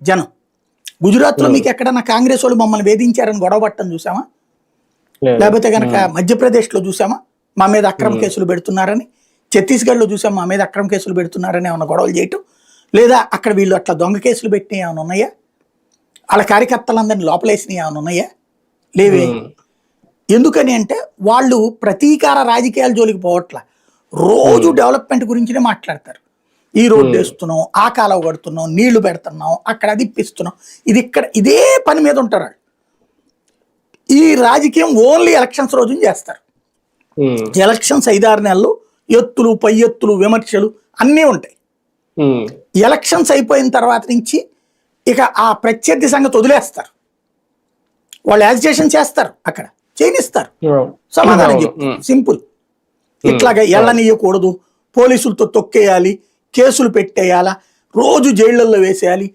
జనం. గుజరాత్లో మీకు ఎక్కడన్నా కాంగ్రెస్ వాళ్ళు మమ్మల్ని వేధించారని గొడవ పట్టడం చూసామా? లేకపోతే కనుక మధ్యప్రదేశ్లో చూసామా మా మీద అక్రమ కేసులు పెడుతున్నారని? ఛత్తీస్గఢ్లో చూసాం మా మీద అక్రమ కేసులు పెడుతున్నారని ఏమన్నా గొడవలు చేయటం? లేదా అక్కడ వీళ్ళు అట్లా దొంగ కేసులు పెట్టినవి ఏమైనా ఉన్నాయా? వాళ్ళ కార్యకర్తలందరినీ లోపలేసినవి ఏమైనా ఉన్నాయా? లేవే. ఎందుకని అంటే వాళ్ళు ప్రతీకార రాజకీయాల జోలికి పోవట్ల, రోజు డెవలప్మెంట్ గురించినే మాట్లాడతారు. ఈ రోడ్డు వేస్తున్నాం, ఆ కాలువ కడుతున్నాం, నీళ్లు పెడుతున్నాం, అక్కడ అది ఇప్పిస్తున్నాం, ఇది ఇక్కడ, ఇదే పని మీద ఉంటారు వాళ్ళు. ఈ రాజకీయం ఓన్లీ ఎలక్షన్స్ రోజున చేస్తారు. ఎలక్షన్స్ 5-6 నెలలు ఎత్తులు పై ఎత్తులు విమర్శలు అన్నీ ఉంటాయి. ఎలక్షన్స్ అయిపోయిన తర్వాత నుంచి ఇక ఆ ప్రత్యర్థి సంగతి వదిలేస్తారు. వాళ్ళు యాజిటేషన్ చేస్తారు, అక్కడ చేయనిస్తారు, సమాధానం చెప్తారు. సింపుల్. ఇట్లాగా ఎళ్ళనీయకూడదు, పోలీసులతో తొక్కేయాలి, కేసులు పెట్టేయాలా, రోజు జైళ్లలో వేసేయాలి,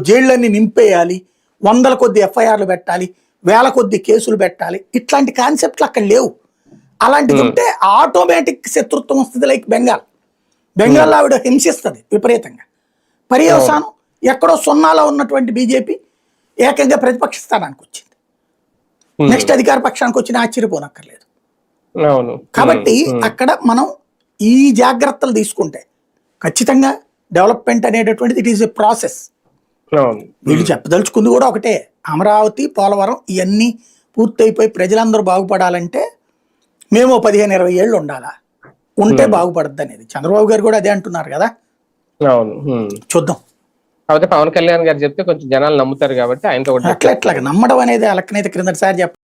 జైళ్ళన్నీ నింపేయాలి, 100ల కొద్ది ఎఫ్ఐఆర్లు పెట్టాలి, 1000 కొద్ది కేసులు పెట్టాలి, ఇట్లాంటి కాన్సెప్ట్లు అక్కడ లేవు. అలాంటిది ఉంటే ఆటోమేటిక్ శత్రుత్వం వస్తుంది. లైక్ బెంగాల్లో ఆవిడ హింసిస్తుంది విపరీతంగా. పర్యవసానం ఎక్కడో 0లో ఉన్నటువంటి బీజేపీ ఏకంగా ప్రతిపక్ష స్థానానికి వచ్చింది. నెక్స్ట్ అధికార పక్షానికి వచ్చిన ఆశ్చర్యపోనక్కర్లేదు. కాబట్టి అక్కడ మనం ఈ జాగ్రత్తలు తీసుకుంటే ఖచ్చితంగా డెవలప్మెంట్ అనేటటువంటిది ఇట్ ఈస్ ఎ ప్రాసెస్. వీళ్ళు చెప్పదలుచుకుంది కూడా ఒకటే, అమరావతి, పోలవరం ఇవన్నీ పూర్తయిపోయి ప్రజలందరూ బాగుపడాలంటే మేము 15-20 ఏళ్ళు ఉండాలా, ఉంటే బాగుపడద్దు అనేది చంద్రబాబు గారు కూడా అదే అంటున్నారు కదా. చూద్దాం. పవన్ కళ్యాణ్ గారు చెప్తే కొంచెం జనాలు నమ్ముతారు కాబట్టి ఆయనతో అట్లా నమ్మడం అనేది వాళ్ళకనైతే క్రిందటిసారి